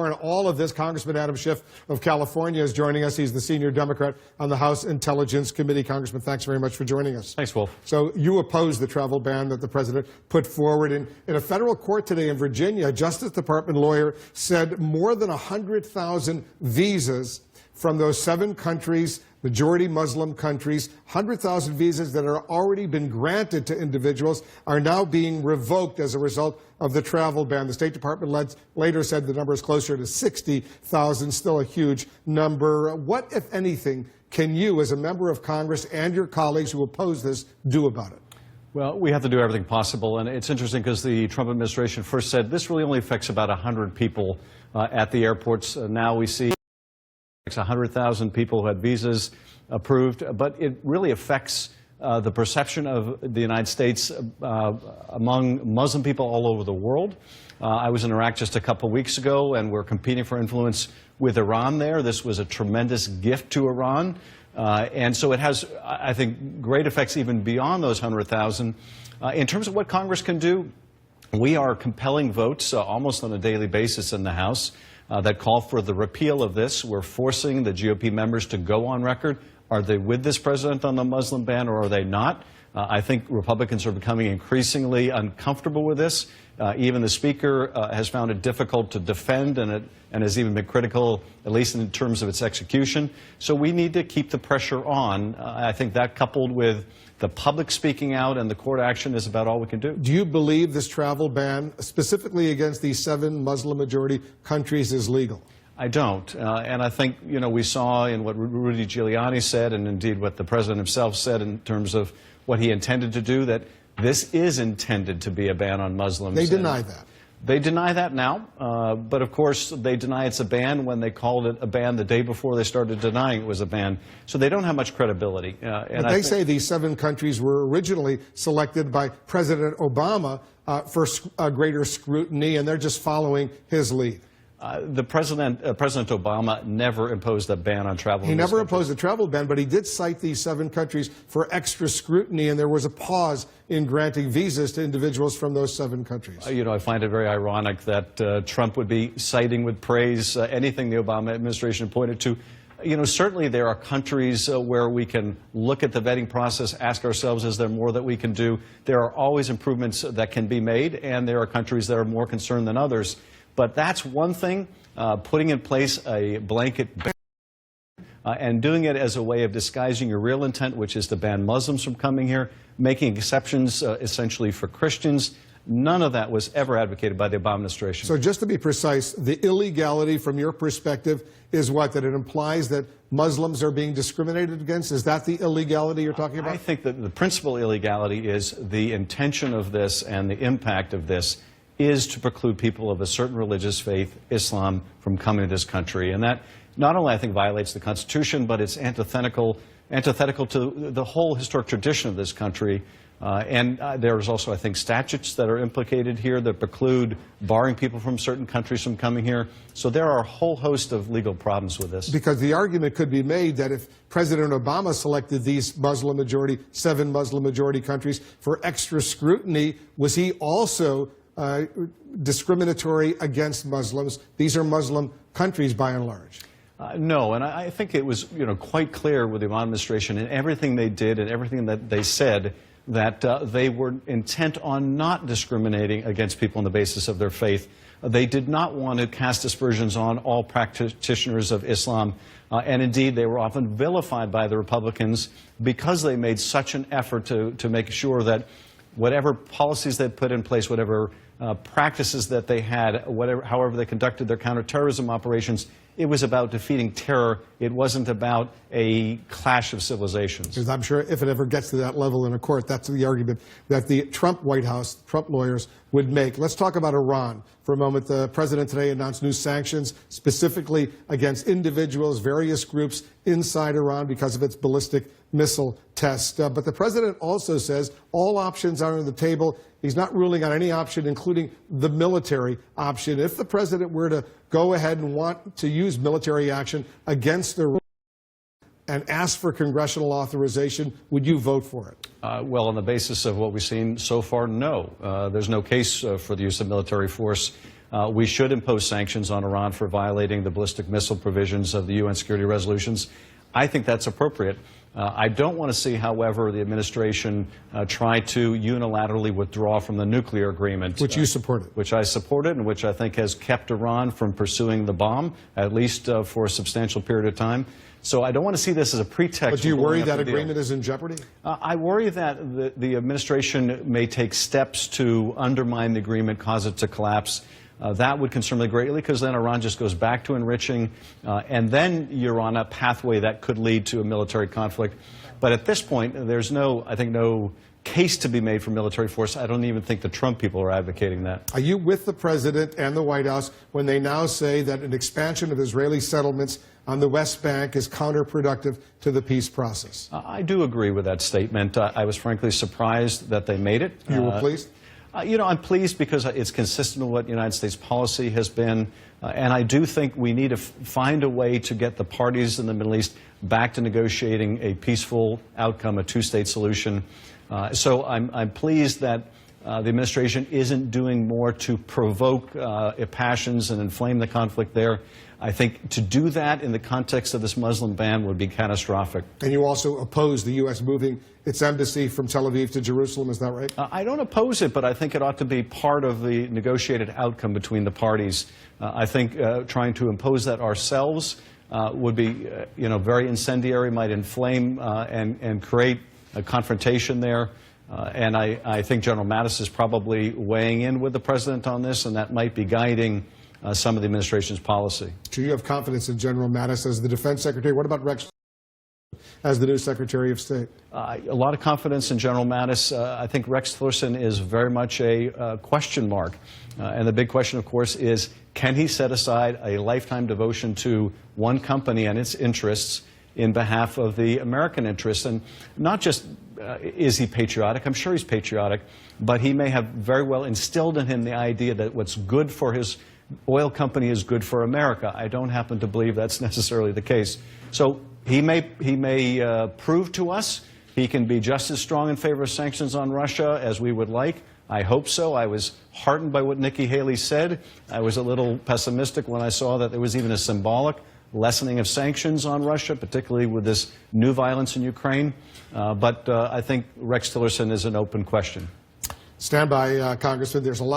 on all of this, Congressman Adam Schiff of California is joining us. He's the senior Democrat on the House Intelligence Committee. Congressman, thanks very much for joining us. Thanks, Wolf. So you oppose the travel ban that the president put forward. In a federal court today in Virginia, a Justice Department lawyer said more than 100,000 visas from those 7 countries, majority Muslim countries, 100,000 visas that are already been granted to individuals are now being revoked as a result of the travel ban. The State Department later said the number is closer to 60,000, still a huge number. What, if anything, can you, as a member of Congress and your colleagues who oppose this, do about it? Well, we have to do everything possible, and it's interesting because the Trump administration first said this really only affects about 100 people at the airports. Now we see 100,000 people who had visas approved, but it really affects the perception of the United States among Muslim people all over the world. I was in Iraq just a couple weeks ago, and we're competing for influence with Iran there. This was a tremendous gift to Iran. And so it has, I think, great effects even beyond those 100,000. In terms of what Congress can do, we are compelling votes almost on a daily basis in the House that call for the repeal of this. We're forcing the GOP members to go on record. Are they with this president on the Muslim ban, or are they not? I think Republicans are becoming increasingly uncomfortable with this. Even the Speaker has found it difficult to defend, and has even been critical, at least in terms of its execution. So we need to keep the pressure on. I think that, coupled with the public speaking out and the court action, is about all we can do. Do you believe this travel ban, specifically against these 7 Muslim-majority countries, is legal? I don't. And I think, you know, we saw in what Rudy Giuliani said, and indeed what the president himself said in terms of what he intended to do, that this is intended to be a ban on Muslims. They deny that. They deny that now, but of course they deny it's a ban when they called it a ban the day before they started denying it was a ban. So they don't have much credibility. But they say these 7 countries were originally selected by President Obama for greater scrutiny, and they're just following his lead. President Obama never imposed a ban on travel. He never imposed a travel ban, but he did cite these 7 countries for extra scrutiny, and there was a pause in granting visas to individuals from those 7 countries. You know, I find it very ironic that Trump would be citing with praise anything the Obama administration pointed to. You know, certainly there are countries where we can look at the vetting process, ask ourselves, is there more that we can do? There are always improvements that can be made, and there are countries that are more concerned than others. But that's one thing, putting in place a blanket ban and doing it as a way of disguising your real intent, which is to ban Muslims from coming here, making exceptions essentially for Christians. None of that was ever advocated by the Obama administration. So just to be precise, the illegality from your perspective is what? That it implies that Muslims are being discriminated against? Is that the illegality you're talking about? I think that the principal illegality is the intention of this, and the impact of this is to preclude people of a certain religious faith, Islam, from coming to this country. And that not only, I think, violates the Constitution, but it's antithetical to the whole historic tradition of this country. And there's also, I think, statutes that are implicated here that preclude barring people from certain countries from coming here. So there are a whole host of legal problems with this. Because the argument could be made that if President Obama selected these 7 Muslim-majority countries for extra scrutiny, was he also discriminatory against Muslims? These are Muslim countries by and large. No, and I think it was, you know, quite clear with the Obama administration and everything they did and everything that they said that they were intent on not discriminating against people on the basis of their faith. They did not want to cast aspersions on all practitioners of Islam, and indeed they were often vilified by the Republicans because they made such an effort to make sure that whatever policies they put in place, whatever practices that they had, however they conducted their counterterrorism operations, it was about defeating terror. It wasn't about a clash of civilizations. Because I'm sure if it ever gets to that level in a court, that's the argument that the Trump White House, Trump lawyers would make. Let's talk about Iran for a moment. The president today announced new sanctions specifically against individuals, various groups inside Iran because of its ballistic missile test. But the president also says all options are on the table. He's not ruling on any option, including the military option. If the president were to go ahead and want to use military action against Iran and ask for congressional authorization, would you vote for it? Well, on the basis of what we've seen so far, no. There's no case for the use of military force we should impose sanctions on Iran for violating the ballistic missile provisions of the UN security resolutions. I think that's appropriate. I don't want to see, however, the administration try to unilaterally withdraw from the nuclear agreement. Which you supported. Which I supported and which I think has kept Iran from pursuing the bomb, at least for a substantial period of time. So I don't want to see this as a pretext. But do you worry that agreement is in jeopardy? I worry that the administration may take steps to undermine the agreement, cause it to collapse. That would concern me greatly, because then Iran just goes back to enriching, and then you're on a pathway that could lead to a military conflict. But at this point, there's I think no case to be made for military force. I don't even think the Trump people are advocating that. Are you with the president and the White House when they now say that an expansion of Israeli settlements on the West Bank is counterproductive to the peace process? I do agree with that statement. I was frankly surprised that they made it. You were pleased? I'm pleased because it's consistent with what United States policy has been, and I do think we need to find a way to get the parties in the Middle East back to negotiating a peaceful outcome, a two-state solution. So I'm pleased that the administration isn't doing more to provoke passions and inflame the conflict there. I think to do that in the context of this Muslim ban would be catastrophic. And you also oppose the U.S. moving its embassy from Tel Aviv to Jerusalem, is that right? I don't oppose it, but I think it ought to be part of the negotiated outcome between the parties. I think trying to impose that ourselves would be, very incendiary, might inflame and create a confrontation there. And I think General Mattis is probably weighing in with the president on this, and that might be guiding some of the administration's policy. Do you have confidence in General Mattis as the defense secretary? What about Rex as the new Secretary of State? A lot of confidence in General Mattis. I think Rex Tillerson is very much a question mark. And the big question, of course, is can he set aside a lifetime devotion to one company and its interests in behalf of the American interests? And not just is he patriotic, I'm sure he's patriotic, but he may have very well instilled in him the idea that what's good for his oil company is good for America. I don't happen to believe that's necessarily the case. So he may prove to us he can be just as strong in favor of sanctions on Russia as we would like. I hope so. I was heartened by what Nikki Haley said. I was a little pessimistic when I saw that there was even a symbolic lessening of sanctions on Russia, particularly with this new violence in Ukraine. But I think Rex Tillerson is an open question. Stand by, Congressman. There's a lot